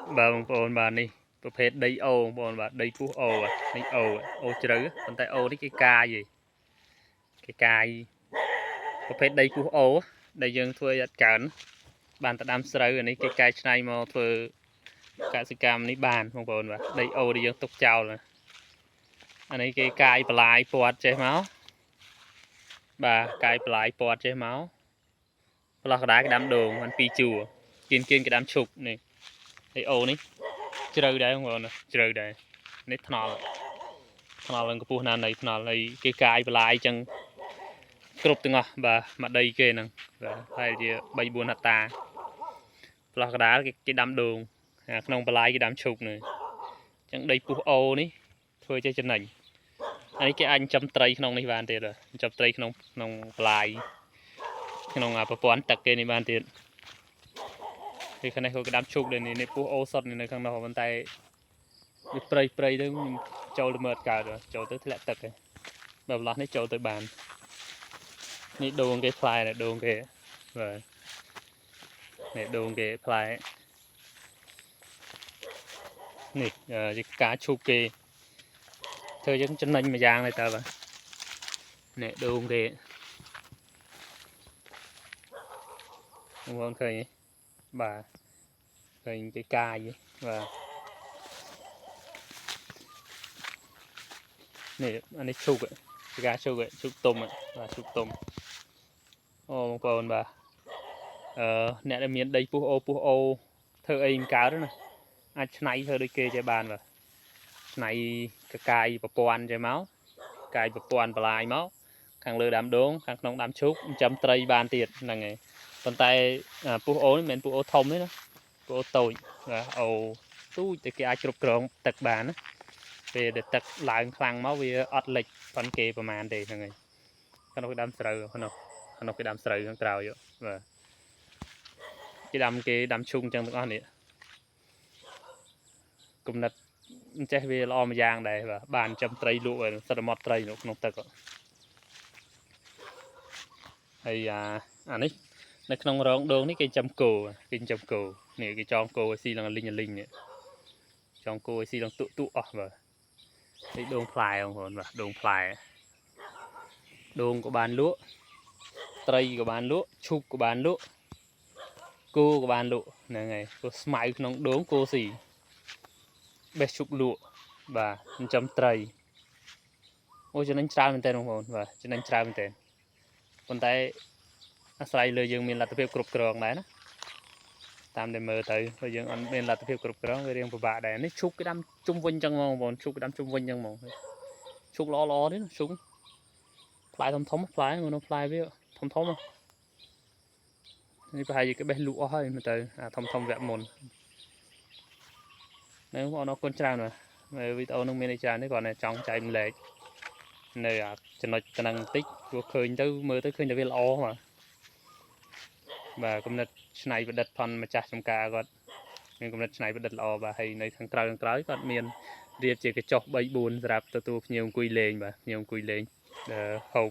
bà bông bồn bà nàyประเภทđầy ô bồn bà đầy phú ô à đầy ô chữ còn tại ô đấy cái ca gì cái ca gì ประเภทដីពុះអូដែលយើងធ្វើអត់កើនបានតែដាំស្រូវអានេះគេកែច្នៃមកធ្វើកសិកម្មនេះបានបងប្អូនបាទដីអូដែលយើងទុកចោលអានេះគេកាយបន្លាយពាត់ចេះមកបាទកាយបន្លាយពាត់ចេះមកផ្លោះកដាគេដាំដូងបាន2ជួរគៀនគេដាំឈុកនេះដីអូនេះជ្រៅដែរបងប្អូនជ្រៅដែរនេះថ្នល់ឡើងកម្ពស់ណាស់នៃថ្នល់ហើយគេកាយបន្លាយចឹងគ្រប់ទាំងអស់បាទមកដីគេហ្នឹងបាទហើយជា3 4 ហត្តាផ្លោះកដាលគេដាំដូងក្នុងបន្លាយគេដាំឈូកនេះអញ្ចឹងដីពុះអូនេះធ្វើចេះចំណេញអានេះគេអាចចំត្រីក្នុងនេះបានទៀតចំត្រីក្នុងបន្លាយក្នុងប្រព័ន្ធទឹកគេនេះបានទៀតពីខាងនេះគេដាំឈូកដែរនេះពុះអូសុតនៅខាងនោះប៉ុន្តែវាព្រៃទៅចូលទៅមើលកើតចូលទៅធ្លាក់ទឹកឯងបើបន្លោះនេះចូលទៅបាននេះដូងគេផ្លែដូងគេបាទនេះដូងគេផ្លែនេះជាការឈូកគេធ្វើយើងចំណេញមួយយ៉ាងเลยតើបាទនេះដូងគេបងប្អូនឃើញទេបាទឃើញគេកាយបាទនេះអានេះឈូកជាការឈូកទុំបាទឈូកទុំអូបងប្អូនបាទអ្នកដែលមានដីពុះអូធ្វើអីមិនកើតណាអាចឆ្នៃធ្វើដូចគេចេះបានបាទឆ្នៃកកាយប្រព័ន្ធចេះមកកាយប្រព័ន្ធបន្លាយមកខាងលើដាំដូងខាងក្នុងដាំឈូកចិញ្ចឹមត្រីបានទៀតហ្នឹងហើយប៉ុន្តែពុះអូនេះមិនមែនពុះអូធំទេណាពុះអូតូចបាទអូទូចតែគេអាចគ្រប់គ្រងទឹកបានណាពេលដែលទឹកឡើងខ្លាំងមកវាអត់លិចប៉ុនគេប្រហែលទេហ្នឹងហើយខាងនោះគេដាំស្រូវខាងនោះគេដាំស្រូវខាងក្រោយបាទគេដាំឈូកអញ្ចឹងទាំងអស់នេះគំនិតចេះវាល្អមួយយ៉ាងដែរបាទបានចំត្រីលក់សិតមាត់ត្រីនៅក្នុងទឹកហើយអានេះនៅក្នុងរងដូងនេះគេចំគោនេះគេចងគោឲ្យស៊ីឡើងលីងនេះចងគោឲ្យស៊ីឡើងទុអស់បាទនេះដូងផ្លែបងប្អូនបាទដូងផ្លែដូងក៏បានលក់ត្រីក៏បានលក់ឈូកក៏បានលក់គោក៏បានលក់ហ្នឹងហើយព្រោះស្មៅក្នុងដូងគោស៊ីបេះឈុកលក់បាទចិញ្ចឹមត្រីអូចំណេញច្រើនមែនតើបងប្អូនបាទចំណេញច្រើនមែនតើប៉ុន្តែអាស្រ័យលើយើងមានលទ្ធភាពគ្រប់គ្រងដែរណាតាមដែលមើលទៅបើយើងអត់មានលទ្ធភាពគ្រប់គ្រងវារៀងពិបាកដែរនេះឈុកគេដាំជុំវិញចឹងហ្មងបងប្អូនឈុកគេដាំជុំវិញចឹងហ្មងឈុកល្អនេះឈុកផ្លែធំផ្លែនោះផ្លែវាធំនេះប្រហែលជាគេបេះលក់អស់ហើយមើលទៅធំវគ្គមុននៅបងប្អូនអរគុណច្រើនបាទវីដេអូនឹងមានអីច្រើនទេគាត់តែចង់ចែកម្លែកនៅចំណុចតំណឹងបន្តិចព្រោះឃើញទៅមើលទៅឃើញតែវាល្អបាទគំនិតច្នៃប្រឌិតផងម្ចាស់ចំការគាត់មានគំនិតច្នៃប្រឌិតល្អបាទហើយនៅខាងក្រៅគាត់មានរៀបជាកញ្ចុះ 3 4 សម្រាប់ទទួលភ្ញៀវអង្គុយលេងបាទភ្ញៀវអង្គុយលេងហូប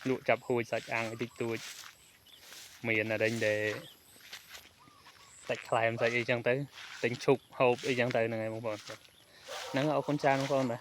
លក់ចាប់ហួយសាច់អាំងតិចតួចមានអរិញដែលសាច់ខ្លែមសាច់អីចឹងទៅទិញឈុកហូបអីចឹងទៅហ្នឹងហើយបងប្អូនហ្នឹងអរគុណច្រើនបងប្អូនបាទ